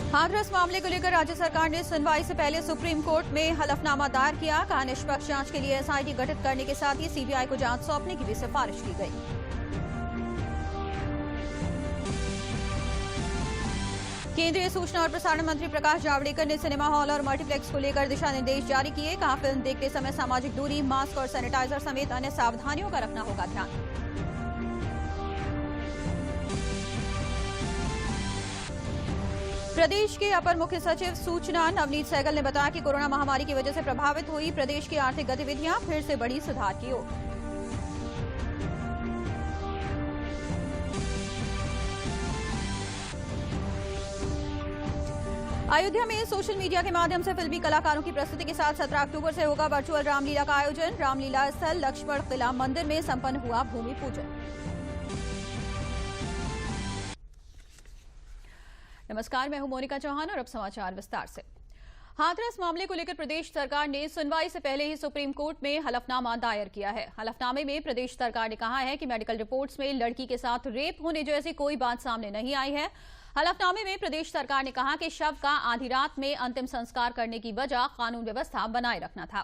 हाथरस मामले को लेकर राज्य सरकार ने सुनवाई से पहले सुप्रीम कोर्ट में हलफनामा दायर किया। कहा निष्पक्ष जांच के लिए एसआईटी गठित करने के साथ ही सीबीआई को जांच सौंपने की भी सिफारिश की गई। केंद्रीय सूचना और प्रसारण मंत्री प्रकाश जावड़ेकर ने सिनेमा हॉल और मल्टीप्लेक्स को लेकर दिशा निर्देश जारी किए। कहा फिल्म देखते समय सामाजिक दूरी, मास्क और सैनिटाइजर समेत अन्य सावधानियों का रखना होगा ध्यान। प्रदेश के अपर मुख्य सचिव सूचना नवनीत सहगल ने बताया कि कोरोना महामारी की वजह से प्रभावित हुई प्रदेश की आर्थिक गतिविधियां फिर से बढ़ी सुधार की ओर। अयोध्या में सोशल मीडिया के माध्यम से फिल्मी कलाकारों की प्रस्तुति के साथ 17 अक्टूबर से होगा वर्चुअल रामलीला का आयोजन। रामलीला स्थल लक्ष्मण किला मंदिर में संपन्न हुआ भूमि पूजन। नमस्कार, मैं हूं मोनिका चौहान और अब समाचार विस्तार से। हाथरस मामले को लेकर प्रदेश सरकार ने सुनवाई से पहले ही सुप्रीम कोर्ट में हलफनामा दायर किया है। हलफनामे में प्रदेश सरकार ने कहा है कि मेडिकल रिपोर्ट्स में लड़की के साथ रेप होने जैसी कोई बात सामने नहीं आई है। हलफनामे में प्रदेश सरकार ने कहा कि शव का आधी रात में अंतिम संस्कार करने की वजह कानून व्यवस्था बनाए रखना था।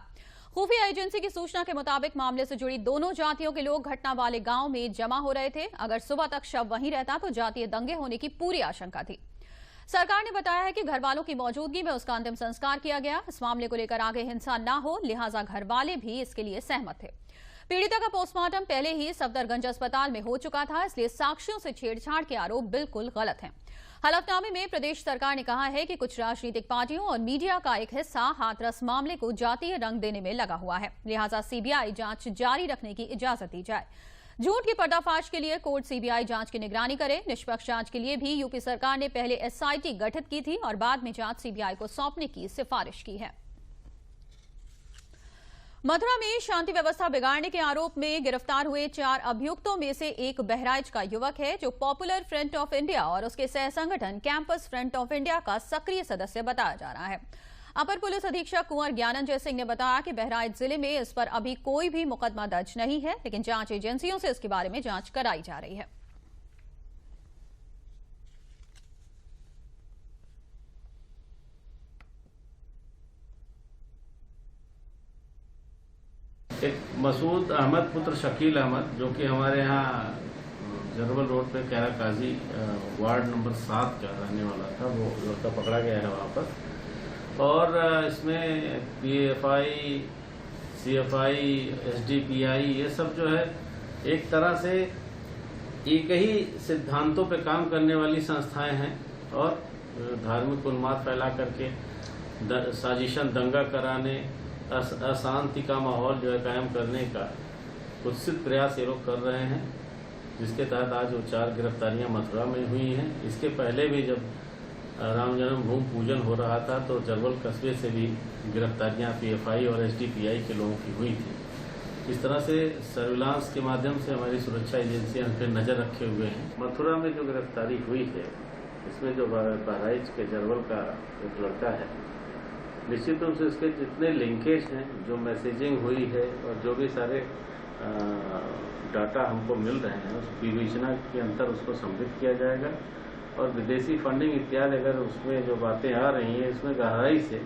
खुफिया एजेंसी की सूचना के मुताबिक मामले से जुड़ी दोनों जातियों के लोग घटना वाले गांव में जमा हो रहे थे। अगर सुबह तक शव वहीं रहता तो जातीय दंगे होने की पूरी आशंका थी। सरकार ने बताया है कि घर वालों की मौजूदगी में उसका अंतिम संस्कार किया गया। इस मामले को लेकर आगे हिंसा न हो, लिहाजा घर वाले भी इसके लिए सहमत थे। पीड़िता का पोस्टमार्टम पहले ही सफदरगंज अस्पताल में हो चुका था, इसलिए साक्ष्यों से छेड़छाड़ के आरोप बिल्कुल गलत हैं। हलफनामे में प्रदेश सरकार ने कहा है कि कुछ राजनीतिक पार्टियों और मीडिया का एक हिस्सा हाथरस मामले को जातीय रंग देने में लगा हुआ है, लिहाजा सीबीआई जांच जारी रखने की इजाजत दी जाए। झूठ की पर्दाफाश के लिए कोर्ट सीबीआई जांच की निगरानी करे। निष्पक्ष जांच के लिए भी यूपी सरकार ने पहले एसआईटी गठित की थी और बाद में जांच सीबीआई को सौंपने की सिफारिश की है। मथुरा में शांति व्यवस्था बिगाड़ने के आरोप में गिरफ्तार हुए 4 अभियुक्तों में से एक बहराइच का युवक है, जो पॉपुलर फ्रंट ऑफ इंडिया और उसके सह संगठन कैंपस फ्रंट ऑफ इंडिया का सक्रिय सदस्य बताया जा रहा है। अपर पुलिस अधीक्षक कुंवर ज्ञानंजय सिंह ने बताया कि बहराइच जिले में इस पर अभी कोई भी मुकदमा दर्ज नहीं है, लेकिन जांच एजेंसियों से इसके बारे में जांच कराई जा रही है। एक मसूद अहमद पुत्र शकील अहमद, जो कि हमारे यहाँ जरवल रोड पे कैरा काजी वार्ड नंबर 7 का रहने वाला था, वो लड़का पकड़ा गया है वहाँ पर। और इसमें पीएफआई, सीएफआई, एसडीपीआई ये सब जो है एक तरह से एक ही सिद्धांतों पे काम करने वाली संस्थाएं हैं और धार्मिक उन्माद फैला करके साजिशन दंगा कराने, अशांति का माहौल जो है कायम करने का कुत्सित प्रयास ये लोग कर रहे हैं, जिसके तहत आज वो 4 गिरफ्तारियां मथुरा में हुई हैं। इसके पहले भी जब राम जन्मभूमि पूजन हो रहा था तो जरवल कस्बे से भी गिरफ्तारियां पीएफआई और एसडीपीआई के लोगों की हुई थी। इस तरह से सर्विलांस के माध्यम से हमारी सुरक्षा एजेंसियां उन पर नजर रखे हुए हैं। मथुरा में जो गिरफ्तारी हुई है, इसमें जो बहराइच के जरवल का एक लड़का है, निश्चित रूप से इसके जितने लिंकेज हैं, जो मैसेजिंग हुई है और जो भी सारे डाटा हमको मिल रहे हैं, उस विवेचना के अंतर उसको सम्मिलित किया जाएगा और विदेशी फंडिंग इत्यादि अगर उसमें जो बातें आ रही हैं, इसमें गहराई से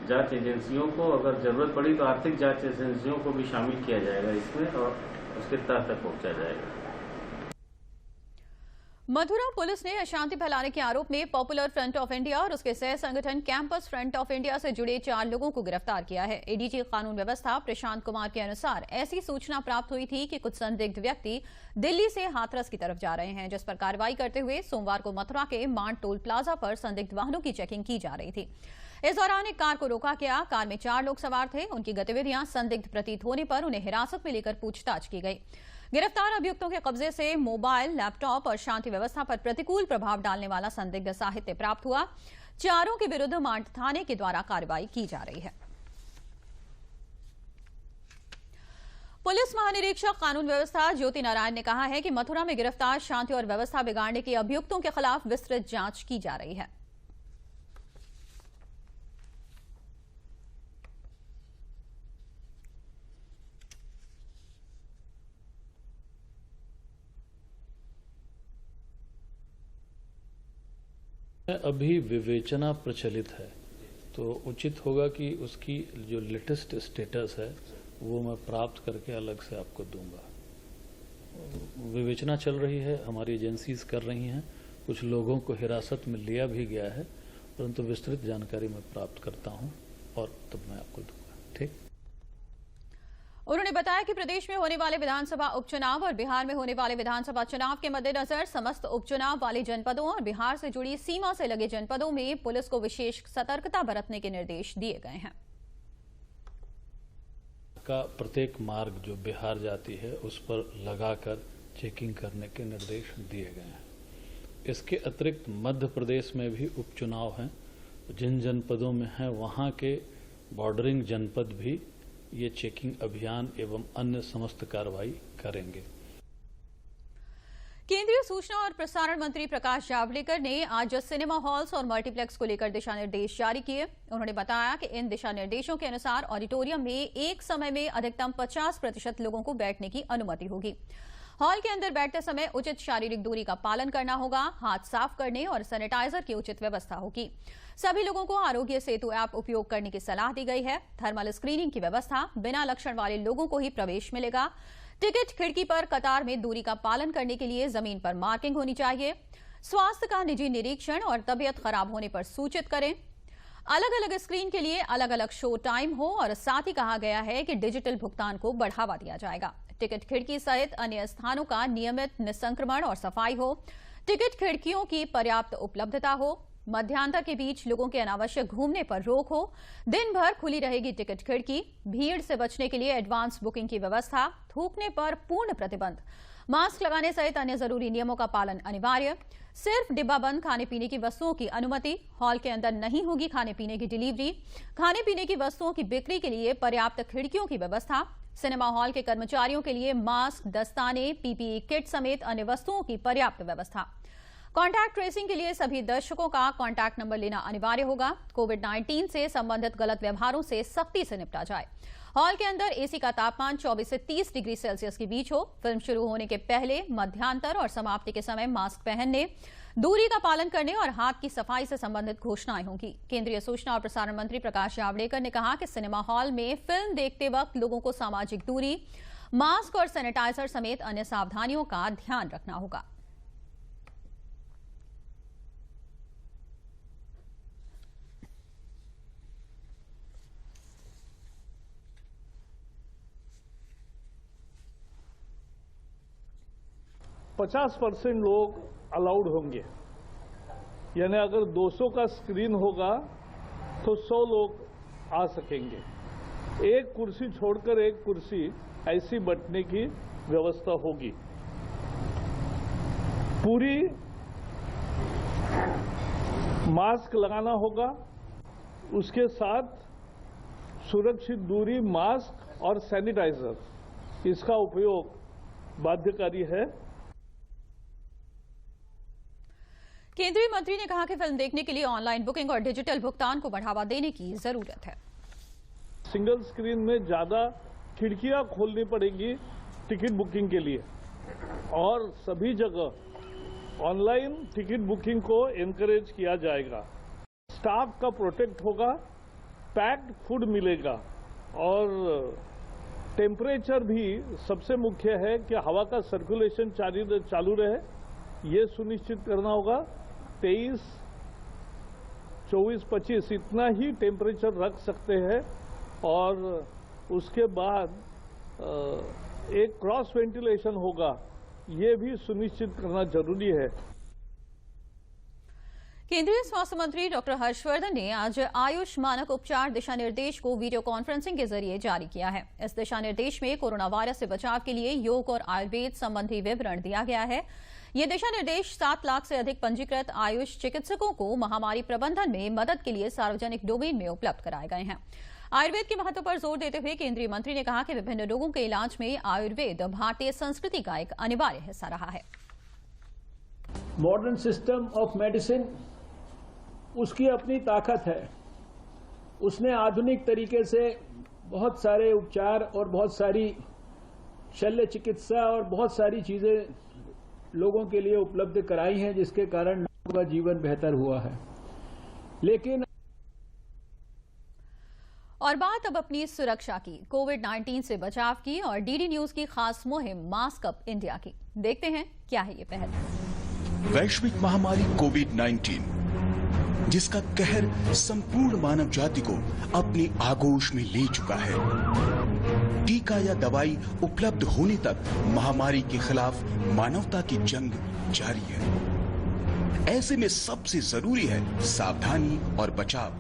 जांच एजेंसियों को अगर जरूरत पड़ी तो आर्थिक जांच एजेंसियों को भी शामिल किया जाएगा इसमें और उसके तह तक पहुंचा जाएगा। मथुरा पुलिस ने अशांति फैलाने के आरोप में पॉपुलर फ्रंट ऑफ इंडिया और उसके सह संगठन कैंपस फ्रंट ऑफ इंडिया से जुड़े 4 लोगों को गिरफ्तार किया है। एडीजी कानून व्यवस्था प्रशांत कुमार के अनुसार ऐसी सूचना प्राप्त हुई थी कि कुछ संदिग्ध व्यक्ति दिल्ली से हाथरस की तरफ जा रहे हैं, जिस पर कार्रवाई करते हुए सोमवार को मथुरा के मान टोल प्लाजा पर संदिग्ध वाहनों की चेकिंग की जा रही थी। इस दौरान एक कार को रोका गया। कार में 4 लोग सवार थे। उनकी गतिविधियां संदिग्ध प्रतीत होने पर उन्हें हिरासत में लेकर पूछताछ की गई। गिरफ्तार अभियुक्तों के कब्जे से मोबाइल, लैपटॉप और शांति व्यवस्था पर प्रतिकूल प्रभाव डालने वाला संदिग्ध साहित्य प्राप्त हुआ। चारों के विरुद्ध मांड थाने के द्वारा कार्रवाई की जा रही है। पुलिस महानिरीक्षक कानून व्यवस्था ज्योति नारायण ने कहा है कि मथुरा में गिरफ्तार शांति और व्यवस्था बिगाड़ने के अभियुक्तों के खिलाफ विस्तृत जांच की जा रही है। अभी विवेचना प्रचलित है, तो उचित होगा कि उसकी जो लेटेस्ट स्टेटस है वो मैं प्राप्त करके अलग से आपको दूंगा। विवेचना चल रही है, हमारी एजेंसीज कर रही हैं, कुछ लोगों को हिरासत में लिया भी गया है, परंतु विस्तृत जानकारी मैं प्राप्त करता हूं और तब मैं आपको दूंगा। ठीक। उन्होंने बताया कि प्रदेश में होने वाले विधानसभा उपचुनाव और बिहार में होने वाले विधानसभा चुनाव के मद्देनजर समस्त उपचुनाव वाले जनपदों और बिहार से जुड़ी सीमा से लगे जनपदों में पुलिस को विशेष सतर्कता बरतने के निर्देश दिए गए हैं। का प्रत्येक मार्ग जो बिहार जाती है उस पर लगाकर चेकिंग करने के निर्देश दिए गए हैं। इसके अतिरिक्त मध्य प्रदेश में भी उपचुनाव हैं, जिन जनपदों में हैं वहां के बॉर्डरिंग जनपद भी ये चेकिंग अभियान एवं अन्य समस्त कार्रवाई करेंगे। केंद्रीय सूचना और प्रसारण मंत्री प्रकाश जावड़ेकर ने आज सिनेमा हॉल्स और मल्टीप्लेक्स को लेकर दिशा निर्देश जारी किए। उन्होंने बताया कि इन दिशा निर्देशों के अनुसार ऑडिटोरियम में एक समय में अधिकतम 50% लोगों को बैठने की अनुमति होगी। हॉल के अंदर बैठते समय उचित शारीरिक दूरी का पालन करना होगा, हाथ साफ करने और सैनिटाइजर की उचित व्यवस्था होगी। सभी लोगों को आरोग्य सेतु ऐप उपयोग करने की सलाह दी गई है। थर्मल स्क्रीनिंग की व्यवस्था, बिना लक्षण वाले लोगों को ही प्रवेश मिलेगा। टिकट खिड़की पर कतार में दूरी का पालन करने के लिए जमीन पर मार्किंग होनी चाहिए। स्वास्थ्य का निजी निरीक्षण और तबीयत खराब होने पर सूचित करें। अलग अलग स्क्रीन के लिए अलग अलग शो टाइम हो और साथ ही कहा गया है कि डिजिटल भुगतान को बढ़ावा दिया जाएगा। टिकट खिड़की सहित अन्य स्थानों का नियमित निसंक्रमण और सफाई हो। टिकट खिड़कियों की पर्याप्त उपलब्धता हो। मध्यान्तर के बीच लोगों के अनावश्यक घूमने पर रोक हो। दिन भर खुली रहेगी टिकट खिड़की। भीड़ से बचने के लिए एडवांस बुकिंग की व्यवस्था। थूकने पर पूर्ण प्रतिबंध। मास्क लगाने सहित अन्य जरूरी नियमों का पालन अनिवार्य। सिर्फ डिब्बाबंद खाने पीने की वस्तुओं की अनुमति। हॉल के अंदर नहीं होगी खाने पीने की डिलीवरी। खाने पीने की वस्तुओं की बिक्री के लिए पर्याप्त खिड़कियों की व्यवस्था। सिनेमा हॉल के कर्मचारियों के लिए मास्क, दस्ताने, पीपीई किट समेत अन्य वस्तुओं की पर्याप्त व्यवस्था। कॉन्टैक्ट ट्रेसिंग के लिए सभी दर्शकों का कॉन्टैक्ट नंबर लेना अनिवार्य होगा। कोविड-19 से संबंधित गलत व्यवहारों से सख्ती से निपटा जाए। हॉल के अंदर एसी का तापमान 24 से 30 डिग्री सेल्सियस के बीच हो। फिल्म शुरू होने के पहले, मध्यांतर और समाप्ति के समय मास्क पहनने, दूरी का पालन करने और हाथ की सफाई से संबंधित घोषणाएं होंगी। केंद्रीय सूचना और प्रसारण मंत्री प्रकाश जावड़ेकर ने कहा कि सिनेमा हॉल में फिल्म देखते वक्त लोगों को सामाजिक दूरी, मास्क और सैनिटाइजर समेत अन्य सावधानियों का ध्यान रखना होगा। %50 लोग अलाउड होंगे, यानी अगर 200 का स्क्रीन होगा तो 100 लोग आ सकेंगे। एक कुर्सी छोड़कर एक कुर्सी ऐसी बैठने की व्यवस्था होगी। पूरी मास्क लगाना होगा, उसके साथ सुरक्षित दूरी, मास्क और सैनिटाइजर, इसका उपयोग बाध्यकारी है। केंद्रीय मंत्री ने कहा कि फिल्म देखने के लिए ऑनलाइन बुकिंग और डिजिटल भुगतान को बढ़ावा देने की जरूरत है। सिंगल स्क्रीन में ज्यादा खिड़कियां खोलनी पड़ेगी टिकट बुकिंग के लिए, और सभी जगह ऑनलाइन टिकट बुकिंग को एनकरेज किया जाएगा। स्टाफ का प्रोटेक्ट होगा, पैक्ड फूड मिलेगा और टेम्परेचर भी सबसे मुख्य है कि हवा का सर्कुलेशन चालू रहे, ये सुनिश्चित करना होगा। 23, 24, 25 इतना ही टेम्परेचर रख सकते हैं और उसके बाद एक क्रॉस वेंटिलेशन होगा, ये भी सुनिश्चित करना जरूरी है। केंद्रीय स्वास्थ्य मंत्री डॉक्टर हर्षवर्धन ने आज आयुष मानक उपचार दिशा निर्देश को वीडियो कॉन्फ्रेंसिंग के जरिए जारी किया है। इस दिशा निर्देश में कोरोना वायरस से बचाव के लिए योग और आयुर्वेद संबंधी विवरण दिया गया है। ये दिशा निर्देश 7 लाख से अधिक पंजीकृत आयुष चिकित्सकों को महामारी प्रबंधन में मदद के लिए सार्वजनिक डोमेन में उपलब्ध कराए गए हैं। आयुर्वेद के महत्व पर जोर देते हुए केंद्रीय मंत्री ने कहा कि विभिन्न रोगों के इलाज में आयुर्वेद भारतीय संस्कृति का एक अनिवार्य हिस्सा रहा है। मॉडर्न सिस्टम ऑफ मेडिसिन, उसकी अपनी ताकत है। उसने आधुनिक तरीके से बहुत सारे उपचार और बहुत सारी शल्य चिकित्सा और बहुत सारी चीजें लोगों के लिए उपलब्ध कराई हैं, जिसके कारण का जीवन बेहतर हुआ है। लेकिन और बात अब अपनी सुरक्षा की, कोविड-19 से बचाव की और डीडी न्यूज की खास मुहिम मास्क अप इंडिया की। देखते हैं क्या है ये पहल। वैश्विक महामारी कोविड-19 जिसका कहर संपूर्ण मानव जाति को अपनी आगोश में ले चुका है। टीका या दवाई उपलब्ध होने तक महामारी के खिलाफ मानवता की जंग जारी है। ऐसे में सबसे जरूरी है सावधानी और बचाव।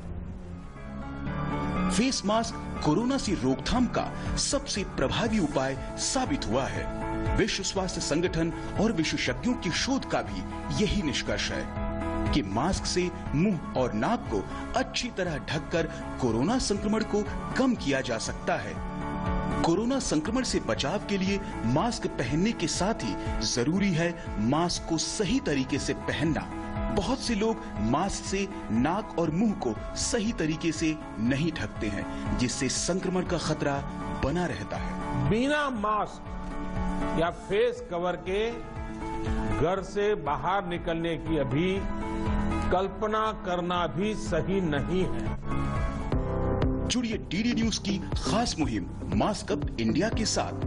फेस मास्क कोरोना से रोकथाम का सबसे प्रभावी उपाय साबित हुआ है। विश्व स्वास्थ्य संगठन और विशेषज्ञों की शोध का भी यही निष्कर्ष है कि मास्क से मुंह और नाक को अच्छी तरह ढककर कोरोना संक्रमण को कम किया जा सकता है। कोरोना संक्रमण से बचाव के लिए मास्क पहनने के साथ ही जरूरी है मास्क को सही तरीके से पहनना। बहुत से लोग मास्क से नाक और मुंह को सही तरीके से नहीं ढकते हैं, जिससे संक्रमण का खतरा बना रहता है। बिना मास्क या फेस कवर के घर से बाहर निकलने की अभी कल्पना करना भी सही नहीं है। जुड़िए डीडी न्यूज की खास मुहिम मास्क अप इंडिया के साथ।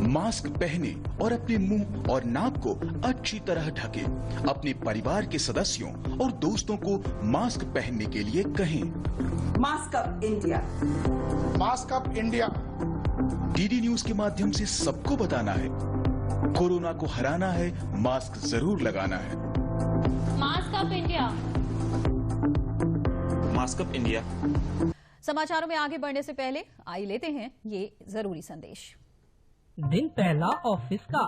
मास्क पहने और अपने मुंह और नाक को अच्छी तरह ढके। अपने परिवार के सदस्यों और दोस्तों को मास्क पहनने के लिए कहें। Mask up India, mask up India. DD news के माध्यम से सबको बताना है, कोरोना को हराना है, मास्क जरूर लगाना है। Mask up India, mask up India. समाचारों में आगे बढ़ने से पहले आइए लेते हैं ये जरूरी संदेश। दिन पहला ऑफिस का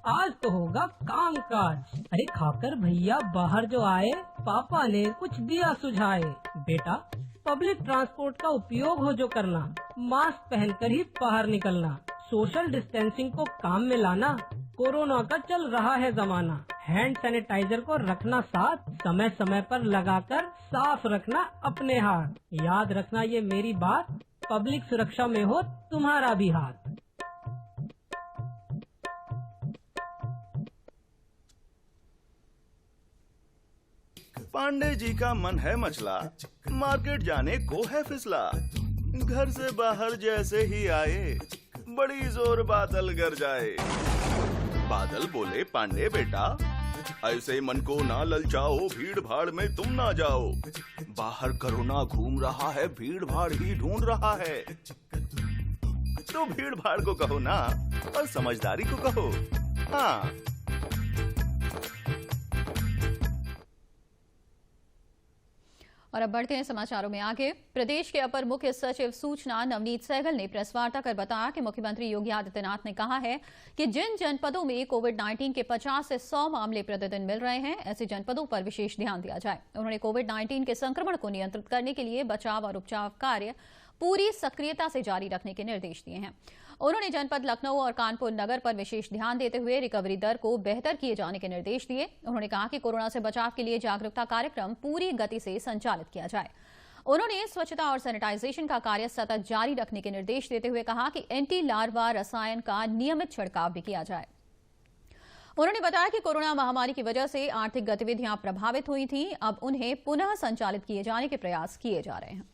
आज तो होगा काम काज। अरे खाकर भैया बाहर जो आए, पापा ने कुछ दिया सुझाए। बेटा पब्लिक ट्रांसपोर्ट का उपयोग हो जो करना, मास्क पहनकर ही बाहर निकलना, सोशल डिस्टेंसिंग को काम में लाना। कोरोना का चल रहा है जमाना, हैंड सैनिटाइजर को रखना साथ, समय समय पर लगाकर साफ रखना अपने हाथ। याद रखना ये मेरी बात, पब्लिक सुरक्षा में हो तुम्हारा भी हाथ। पांडे जी का मन है मचला, मार्केट जाने को है फिसला। घर से बाहर जैसे ही आए, बड़ी जोर बादल गरजाए। बादल बोले, पांडे बेटा ऐसे मन को ना ललचाओ, भीड़ भाड़ में तुम ना जाओ। बाहर कोरोना घूम रहा है, भीड़ भाड़ ही ढूंढ रहा है। तो भीड़ भाड़ को कहो ना और समझदारी को कहो। हाँ, और अब बढ़ते हैं समाचारों में आगे। प्रदेश के अपर मुख्य सचिव सूचना नवनीत सहगल ने प्रेस वार्ता कर बताया कि मुख्यमंत्री योगी आदित्यनाथ ने कहा है कि जिन जनपदों में कोविड-19 के 50 से 100 मामले प्रतिदिन मिल रहे हैं, ऐसे जनपदों पर विशेष ध्यान दिया जाए। उन्होंने कोविड-19 के संक्रमण को नियंत्रित करने के लिए बचाव और उपचार कार्य पूरी सक्रियता से जारी रखने के निर्देश दिए हैं। उन्होंने जनपद लखनऊ और कानपुर नगर पर विशेष ध्यान देते हुए रिकवरी दर को बेहतर किए जाने के निर्देश दिए। उन्होंने कहा कि कोरोना से बचाव के लिए जागरूकता कार्यक्रम पूरी गति से संचालित किया जाए। उन्होंने स्वच्छता और सैनिटाइजेशन का कार्य सतत जारी रखने के निर्देश देते हुए कहा कि एंटी लार्वा रसायन का नियमित छिड़काव भी किया जाए। उन्होंने बताया कि कोरोना महामारी की वजह से आर्थिक गतिविधियां प्रभावित हुई थीं, अब उन्हें पुनः संचालित किए जाने के प्रयास किए जा रहे हैं।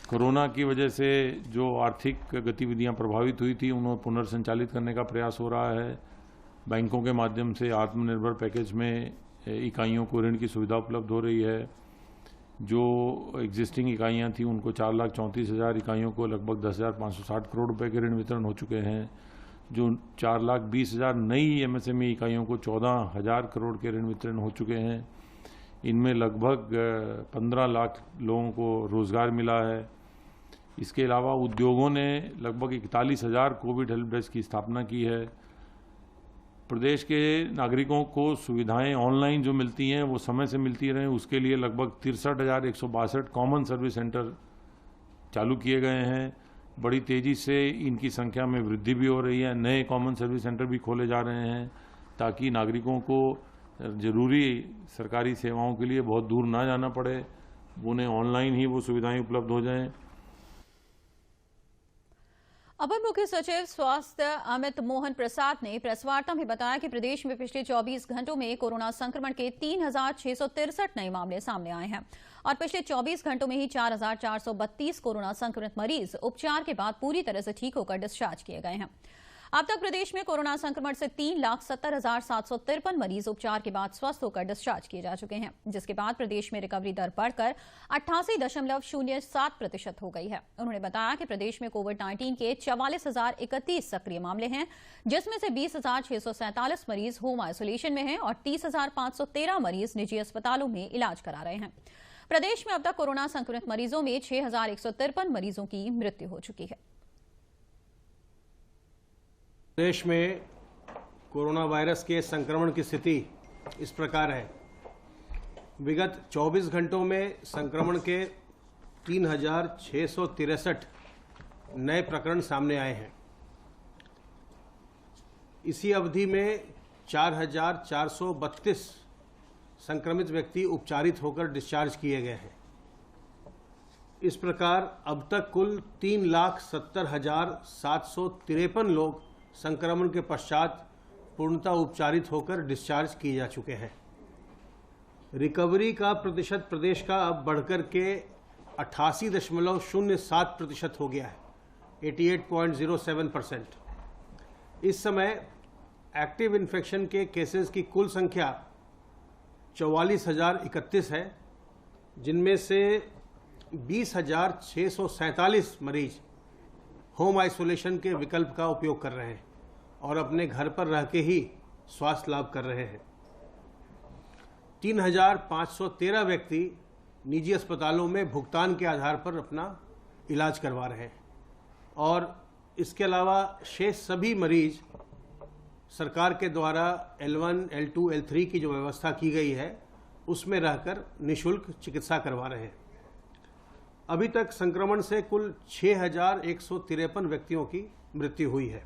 कोरोना की वजह से जो आर्थिक गतिविधियां प्रभावित हुई थी, उन्हें पुनर्संचालित करने का प्रयास हो रहा है। बैंकों के माध्यम से आत्मनिर्भर पैकेज में इकाइयों को ऋण की सुविधा उपलब्ध हो रही है। जो एग्जिस्टिंग इकाइयां थी, उनको 4,34,000 इकाइयों को लगभग 10,560 करोड़ रुपए के ऋण वितरण हो चुके हैं। जो 4,20,000 नई एमएसएमई इकाइयों को 14,000 करोड़ के ऋण वितरण हो चुके हैं। इनमें लगभग 15 लाख लोगों को रोजगार मिला है। इसके अलावा उद्योगों ने लगभग 41,000 कोविड हेल्प डेस्क की स्थापना की है। प्रदेश के नागरिकों को सुविधाएं ऑनलाइन जो मिलती हैं वो समय से मिलती रहें, उसके लिए लगभग 63,162 कॉमन सर्विस सेंटर चालू किए गए हैं। बड़ी तेजी से इनकी संख्या में वृद्धि भी हो रही है। नए कॉमन सर्विस सेंटर भी खोले जा रहे हैं ताकि नागरिकों को जरूरी सरकारी सेवाओं के लिए बहुत दूर ना जाना पड़े, उन्हें ऑनलाइन ही वो सुविधाएं उपलब्ध हो जाएं। अपर मुख्य सचिव स्वास्थ्य अमित मोहन प्रसाद ने प्रेस वार्ता में बताया कि प्रदेश में पिछले 24 घंटों में कोरोना संक्रमण के 3,663 नए मामले सामने आए हैं और पिछले 24 घंटों में ही 4,432 कोरोना संक्रमित मरीज उपचार के बाद पूरी तरह से ठीक होकर डिस्चार्ज किए गए हैं। अब तक प्रदेश में कोरोना संक्रमण से 3,70,753 मरीज उपचार के बाद स्वस्थ होकर डिस्चार्ज किए जा चुके हैं, जिसके बाद प्रदेश में रिकवरी दर बढ़कर 88.07% हो गई है। उन्होंने बताया कि प्रदेश में कोविड-19 के 44,031 सक्रिय मामले हैं, जिसमें से 20,647 मरीज होम आइसोलेशन में हैं और 30,513 मरीज निजी अस्पतालों में इलाज करा रहे हैं। प्रदेश में अब तक कोरोना संक्रमित मरीजों में 6,153 मरीजों की मृत्यु हो चुकी है। देश में कोरोना वायरस के संक्रमण की स्थिति इस प्रकार है। विगत 24 घंटों में संक्रमण के 3,663 नए प्रकरण सामने आए हैं। इसी अवधि में 4,432 संक्रमित व्यक्ति उपचारित होकर डिस्चार्ज किए गए हैं। इस प्रकार अब तक कुल 3,70,753 लोग संक्रमण के पश्चात पूर्णतः उपचारित होकर डिस्चार्ज किए जा चुके हैं। रिकवरी का प्रतिशत प्रदेश का अब बढ़कर के 88.07% हो गया है, 88.07%। इस समय एक्टिव इन्फेक्शन के केसेस की कुल संख्या 44,031 है, जिनमें से 20,647 मरीज होम आइसोलेशन के विकल्प का उपयोग कर रहे हैं और अपने घर पर रह के ही स्वास्थ्य लाभ कर रहे हैं। 3,513 व्यक्ति निजी अस्पतालों में भुगतान के आधार पर अपना इलाज करवा रहे हैं और इसके अलावा शेष सभी मरीज सरकार के द्वारा L1, L2, L3 की जो व्यवस्था की गई है उसमें रहकर निःशुल्क चिकित्सा करवा रहे हैं। अभी तक संक्रमण से कुल 6,153 व्यक्तियों की मृत्यु हुई है।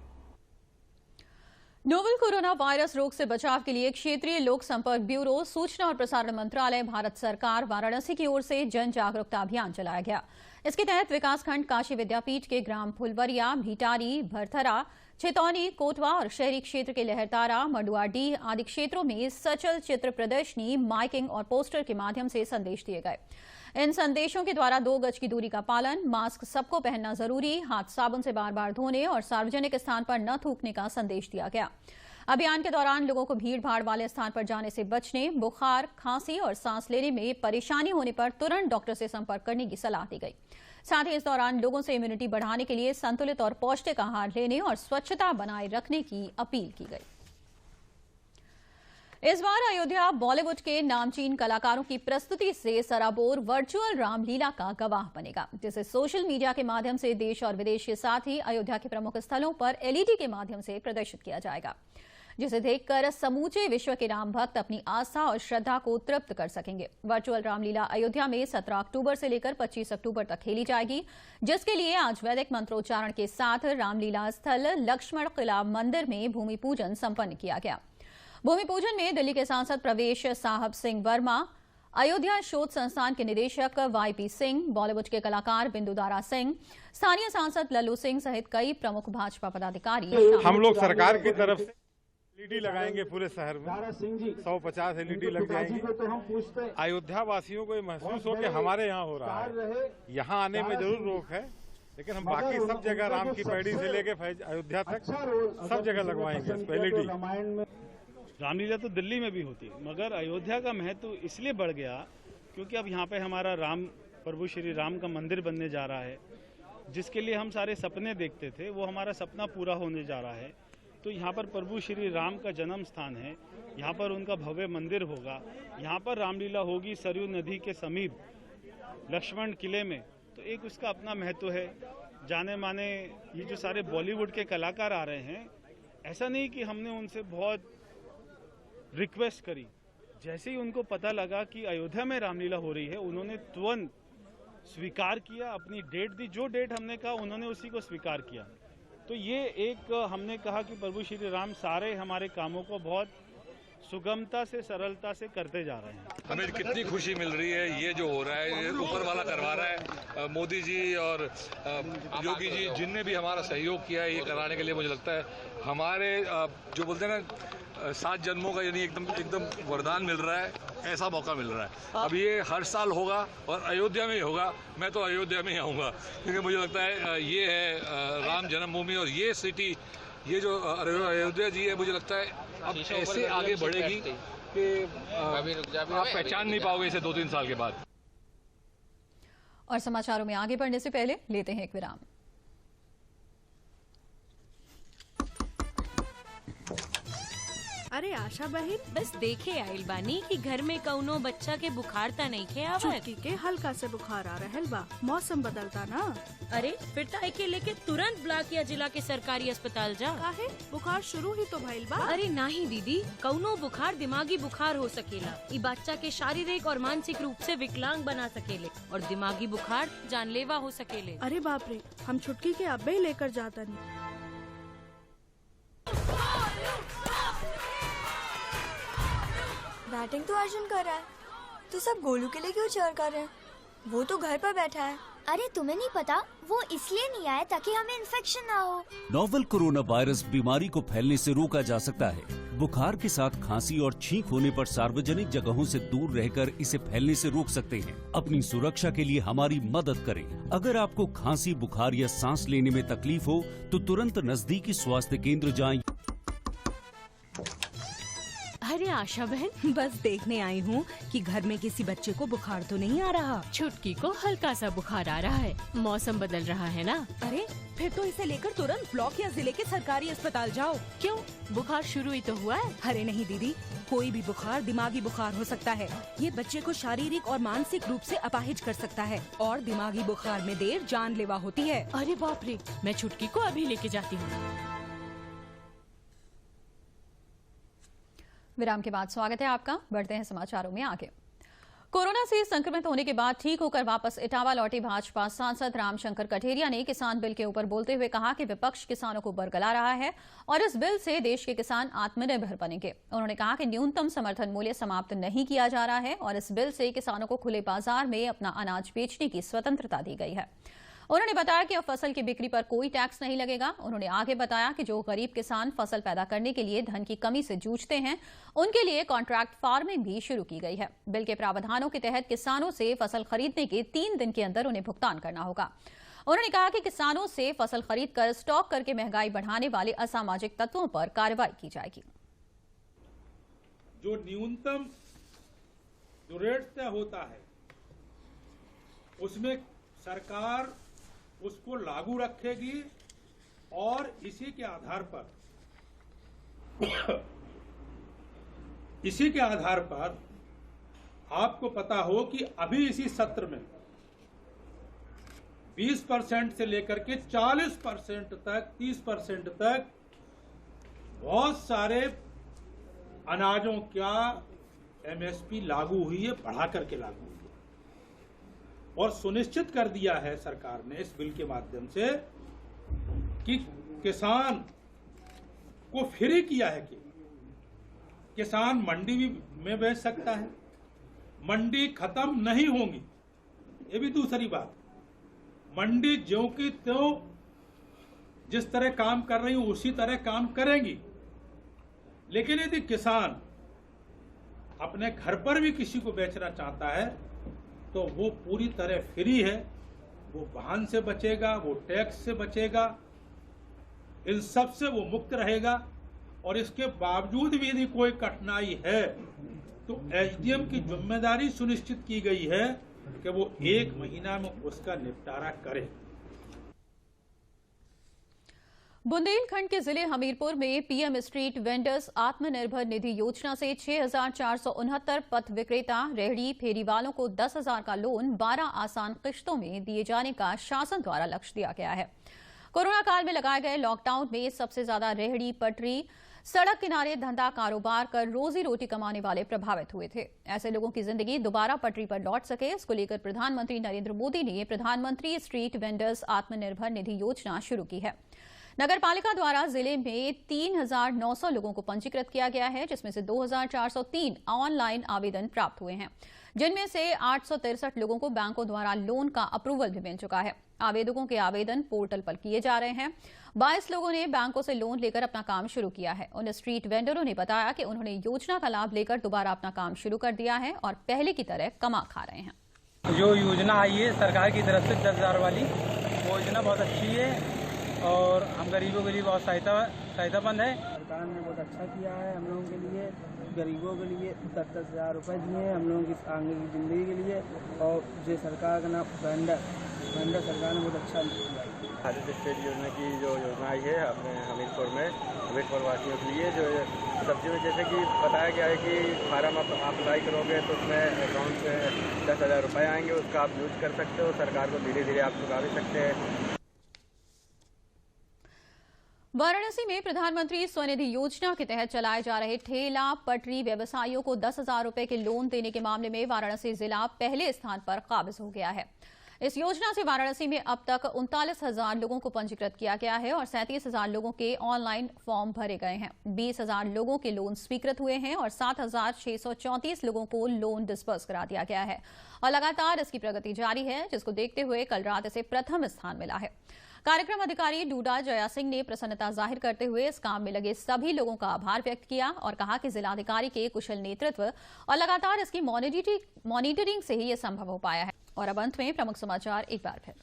नोवेल कोरोना वायरस रोग से बचाव के लिए क्षेत्रीय लोक संपर्क ब्यूरो, सूचना और प्रसारण मंत्रालय, भारत सरकार, वाराणसी की ओर से जन जागरूकता अभियान चलाया गया। इसके तहत विकासखंड काशी विद्यापीठ के ग्राम फुलवरिया, भीटारी, भरथरा, छितौनी, कोटवा और शहरी क्षेत्र के लहरतारा, मंडुआडीह आदि क्षेत्रों में सचल चित्र प्रदर्शनी, माइकिंग और पोस्टर के माध्यम से संदेश दिए गए। इन संदेशों के द्वारा 2 गज की दूरी का पालन, मास्क सबको पहनना जरूरी, हाथ साबुन से बार बार धोने और सार्वजनिक स्थान पर न थूकने का संदेश दिया गया। अभियान के दौरान लोगों को भीड़ भाड़ वाले स्थान पर जाने से बचने, बुखार, खांसी और सांस लेने में परेशानी होने पर तुरंत डॉक्टर से संपर्क करने की सलाह दी गई। साथ ही इस दौरान लोगों से इम्यूनिटी बढ़ाने के लिए संतुलित और पौष्टिक आहार लेने और स्वच्छता बनाए रखने की अपील की गई। इस बार अयोध्या बॉलीवुड के नामचीन कलाकारों की प्रस्तुति से सराबोर वर्चुअल रामलीला का गवाह बनेगा, जिसे सोशल मीडिया के माध्यम से देश और विदेश के साथ ही अयोध्या के प्रमुख स्थलों पर LED के माध्यम से प्रदर्शित किया जाएगा, जिसे देखकर समूचे विश्व के राम भक्त अपनी आस्था और श्रद्धा को तृप्त कर सकेंगे। वर्चुअल रामलीला अयोध्या में 17 अक्टूबर से लेकर 25 अक्टूबर तक खेली जाएगी, जिसके लिए आज वैदिक मंत्रोच्चारण के साथ रामलीला स्थल लक्ष्मण किला मंदिर में भूमि पूजन संपन्न किया गया। भूमि पूजन में दिल्ली के सांसद प्रवेश साहब सिंह वर्मा, अयोध्या शोध संस्थान के निदेशक YP सिंह, बॉलीवुड के कलाकार बिंदुदारा सिंह, स्थानीय सांसद लल्लू सिंह सहित कई प्रमुख भाजपा पदाधिकारी। हम लोग सरकार की तरफ से LED लगाएंगे पूरे शहर में, 150 LED लग जाएंगे। अयोध्या वासियों को ये महसूस हो कि हमारे यहाँ हो रहा है। यहाँ आने में जरूर रोक है, लेकिन हम बाकी सब जगह राम की पैड़ी से लेके अयोध्या तक सब जगह लगवाएंगे LED। रामलीला तो दिल्ली में भी होती है, मगर अयोध्या का महत्व इसलिए बढ़ गया क्योंकि अब यहाँ पे हमारा प्रभु श्री राम का मंदिर बनने जा रहा है, जिसके लिए हम सारे सपने देखते थे, वो हमारा सपना पूरा होने जा रहा है। तो यहाँ पर प्रभु श्री राम का जन्म स्थान है, यहाँ पर उनका भव्य मंदिर होगा, यहाँ पर रामलीला होगी सरयू नदी के समीप लक्ष्मण किले में। तो एक उसका अपना महत्व है। जाने माने ये जो सारे बॉलीवुड के कलाकार आ रहे हैं, ऐसा नहीं कि हमने उनसे बहुत रिक्वेस्ट करी, जैसे ही उनको पता लगा कि अयोध्या में रामलीला हो रही है, उन्होंने तुरंत स्वीकार किया, अपनी डेट दी। जो डेट हमने कहा उन्होंने उसी को स्वीकार किया। तो ये एक हमने कहा कि प्रभु श्री राम सारे हमारे कामों को बहुत सुगमता से, सरलता से करते जा रहे हैं। हमें कितनी खुशी मिल रही है, ये जो हो रहा है ये ऊपर वाला करवा रहा है। मोदी जी और योगी जी जिनने भी हमारा सहयोग किया है ये कराने के लिए, मुझे लगता है हमारे जो बोलते हैं ना 7 जन्मों का यानी एकदम वरदान मिल रहा है, ऐसा मौका मिल रहा है। अब ये हर साल होगा और अयोध्या में ही होगा। मैं तो अयोध्या में ही आऊँगा क्योंकि मुझे लगता है ये है राम जन्मभूमि और ये सिटी, ये जो अयोध्या जी है, मुझे लगता है अब ऐसे आगे बढ़ेगी कि आप पहचान नहीं पाओगे इसे 2-3 साल के बाद। और समाचारों में आगे बढ़ने से पहले लेते हैं एक विराम। अरे आशा बहन, बस देखे आइल बानी कि घर में कौनो बच्चा के बुखार ता नहीं खे आवत। चुटकी के हल्का से बुखार आ रहल बा, मौसम बदलता ना। अरे फिर तो एके लेके तुरंत ब्लॉक या जिला के सरकारी अस्पताल जा। काहे? बुखार शुरू ही तो भइल बा। अरे नहीं दीदी, कौनो बुखार दिमागी बुखार हो सकेला। ई बच्चा के शारीरिक और मानसिक रूप से विकलांग बना सकेले और दिमागी बुखार जानलेवा हो सकेले। अरे बाप रे, हम छुटकी के अब्बे ही लेकर जाता नहीं। बैटिंग तो अर्जुन कर रहा है, तो सब गोलू के लिए क्यों चेयर कर रहे हैं? वो तो घर पर बैठा है। अरे तुम्हें नहीं पता, वो इसलिए नहीं आया ताकि हमें इन्फेक्शन ना हो। नोवेल कोरोना वायरस बीमारी को फैलने से रोका जा सकता है। बुखार के साथ खांसी और छींक होने पर सार्वजनिक जगहों से दूर रहकर इसे फैलने से रोक सकते हैं। अपनी सुरक्षा के लिए हमारी मदद करें। अगर आपको खांसी, बुखार या सांस लेने में तकलीफ हो तो तुरंत नजदीकी स्वास्थ्य केंद्र जाएं। अरे आशा बहन, बस देखने आई हूँ कि घर में किसी बच्चे को बुखार तो नहीं आ रहा। छुटकी को हल्का सा बुखार आ रहा है, मौसम बदल रहा है ना। अरे फिर तो इसे लेकर तुरंत ब्लॉक या जिले के सरकारी अस्पताल जाओ। क्यों, बुखार शुरू ही तो हुआ है। अरे नहीं दीदी, कोई भी बुखार दिमागी बुखार हो सकता है। ये बच्चे को शारीरिक और मानसिक रूप से अपाहिज कर सकता है और दिमागी बुखार में देर जानलेवा होती है। अरे बाप रे, मैं छुटकी को अभी लेके जाती हूँ। विराम के बाद स्वागत है आपका। बढ़ते हैं समाचारों में आगे। कोरोना से संक्रमित होने के बाद ठीक होकर वापस इटावा लौटे भाजपा सांसद रामशंकर कठेरिया ने किसान बिल के ऊपर बोलते हुए कहा कि विपक्ष किसानों को बरगला रहा है और इस बिल से देश के किसान आत्मनिर्भर बनेंगे। उन्होंने कहा कि न्यूनतम समर्थन मूल्य समाप्त नहीं किया जा रहा है और इस बिल से किसानों को खुले बाजार में अपना अनाज बेचने की स्वतंत्रता दी गई है। उन्होंने बताया कि अब फसल की बिक्री पर कोई टैक्स नहीं लगेगा। उन्होंने आगे बताया कि जो गरीब किसान फसल पैदा करने के लिए धन की कमी से जूझते हैं, उनके लिए कॉन्ट्रैक्ट फार्मिंग भी शुरू की गई है। बिल के प्रावधानों के तहत किसानों से फसल खरीदने के 3 दिन के अंदर उन्हें भुगतान करना होगा। उन्होंने कहा कि किसानों से फसल खरीदकर स्टॉक करके महंगाई बढ़ाने वाले असामाजिक तत्वों पर कार्रवाई की जाएगी। जो न्यूनतम जो रेट तय होता है उसमें सरकार उसको लागू रखेगी और इसी के आधार पर आपको पता हो कि अभी इसी सत्र में 20% से लेकर के 40% तक 30% तक बहुत सारे अनाजों का एमएसपी लागू हुई है, बढ़ा करके लागू हुई है और सुनिश्चित कर दिया है सरकार ने इस बिल के माध्यम से कि किसान को फ्री किया है कि किसान मंडी में बेच सकता है, मंडी खत्म नहीं होंगी। ये भी दूसरी बात, मंडी ज्यों की त्यों जिस तरह काम कर रही हूं उसी तरह काम करेंगी। लेकिन यदि किसान अपने घर पर भी किसी को बेचना चाहता है तो वो पूरी तरह फ्री है, वो वाहन से बचेगा, वो टैक्स से बचेगा, इन सब से वो मुक्त रहेगा। और इसके बावजूद भी यदि कोई कठिनाई है तो एसडीएम की जिम्मेदारी सुनिश्चित की गई है कि वो 1 महीना में उसका निपटारा करे। बुंदेलखंड के जिले हमीरपुर में PM street vendors Atmanirbhar Nidhi योजना से 6,469 पथ विक्रेता, रेहड़ी फेरी वालों को 10,000 का लोन 12 आसान किश्तों में दिए जाने का शासन द्वारा लक्ष्य दिया गया है। कोरोना काल में लगाए गए लॉकडाउन में सबसे ज्यादा रेहड़ी, पटरी, सड़क किनारे धंधा कारोबार कर रोजी रोटी कमाने वाले प्रभावित हुए थे। ऐसे लोगों की जिंदगी दोबारा पटरी पर लौट सके, इसको लेकर प्रधानमंत्री नरेंद्र मोदी ने प्रधानमंत्री स्ट्रीट वेंडर्स आत्मनिर्भर निधि योजना शुरू की है। नगर पालिका द्वारा जिले में 3,900 लोगों को पंजीकृत किया गया है, जिसमें से 2,403 ऑनलाइन आवेदन प्राप्त हुए हैं, जिनमें से 863 लोगों को बैंकों द्वारा लोन का अप्रूवल भी मिल चुका है। आवेदकों के आवेदन पोर्टल पर किए जा रहे हैं। 22 लोगों ने बैंकों से लोन लेकर अपना काम शुरू किया है। उन स्ट्रीट वेंडरों ने बताया कि उन्होंने योजना का लाभ लेकर दोबारा अपना काम शुरू कर दिया है और पहले की तरह कमा खा रहे हैं। जो योजना आई है सरकार की तरफ से 10,000 वाली, वो योजना बहुत अच्छी है और हम गरीबों के लिए बहुत सहायतामंद है। सरकार ने बहुत अच्छा किया है हम लोगों के लिए, गरीबों के लिए 10,000 रुपये दिए हैं हम लोगों की आगे की ज़िंदगी के लिए। और जो सरकार का नाम वेंडर सरकार ने बहुत अच्छा किया है। खादी स्टेट योजना की जो योजना आई है अपने हमीरपुर में हमीरपुर वासियों के लिए, जो सब्जी में जैसे कि बताया गया है कि फार्म आप अप्लाई करोगे तो उसमें अकाउंट से 10,000 रुपये आएंगे, उसका आप यूज कर सकते हो। सरकार को धीरे धीरे आप चुका भी सकते हैं। वाराणसी में प्रधानमंत्री स्वनिधि योजना के तहत चलाए जा रहे ठेला पटरी व्यवसायियों को 10,000 रुपए के लोन देने के मामले में वाराणसी जिला पहले स्थान पर काबिज हो गया है। इस योजना से वाराणसी में अब तक 39,000 लोगों को पंजीकृत किया गया है और 37,000 लोगों के ऑनलाइन फॉर्म भरे गए हैं। 20,000 लोगों के लोन स्वीकृत हुए हैं और 7,634 लोगों को लोन डिस्बर्स करा दिया गया है और लगातार इसकी प्रगति जारी है, जिसको देखते हुए कल रात इसे प्रथम स्थान मिला है। कार्यक्रम अधिकारी डूडा जया सिंह ने प्रसन्नता जाहिर करते हुए इस काम में लगे सभी लोगों का आभार व्यक्त किया और कहा कि जिलाधिकारी के कुशल नेतृत्व और लगातार इसकी मॉनिटरिंग से ही यह संभव हो पाया है। और अब अंत में प्रमुख समाचार एक बार फिर।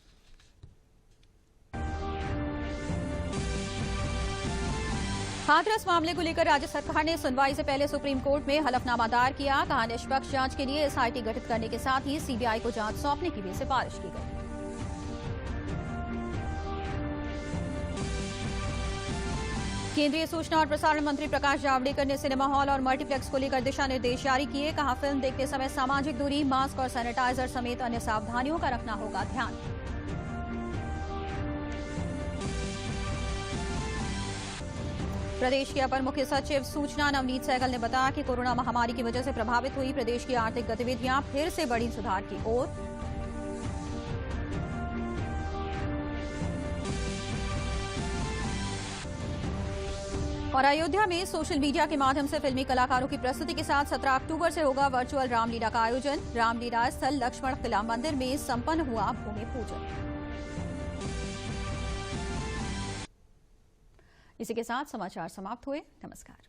हाथरस मामले को लेकर राज्य सरकार ने सुनवाई से पहले सुप्रीम कोर्ट में हलफनामा दायर किया। कहा निष्पक्ष जांच के लिए एसआईटी गठित करने के साथ ही सीबीआई को जांच सौंपने की भी सिफारिश की गई। केंद्रीय सूचना और प्रसारण मंत्री प्रकाश जावड़ेकर ने सिनेमा हॉल और मल्टीप्लेक्स को लेकर दिशा निर्देश जारी किए। कहा फिल्म देखते समय सामाजिक दूरी, मास्क और सैनिटाइजर समेत अन्य सावधानियों का रखना होगा ध्यान। प्रदेश के अपर मुख्य सचिव सूचना नवनीत सहगल ने बताया कि कोरोना महामारी की वजह से प्रभावित हुई प्रदेश की आर्थिक गतिविधियां फिर से बढ़ी सुधार की ओर। और अयोध्या में सोशल मीडिया के माध्यम से फिल्मी कलाकारों की प्रस्तुति के साथ 17 अक्टूबर से होगा वर्चुअल रामलीला का आयोजन। रामलीला स्थल लक्ष्मण किला मंदिर में संपन्न हुआ भूमि पूजन। इसी के साथ समाचार समाप्त हुए। नमस्कार।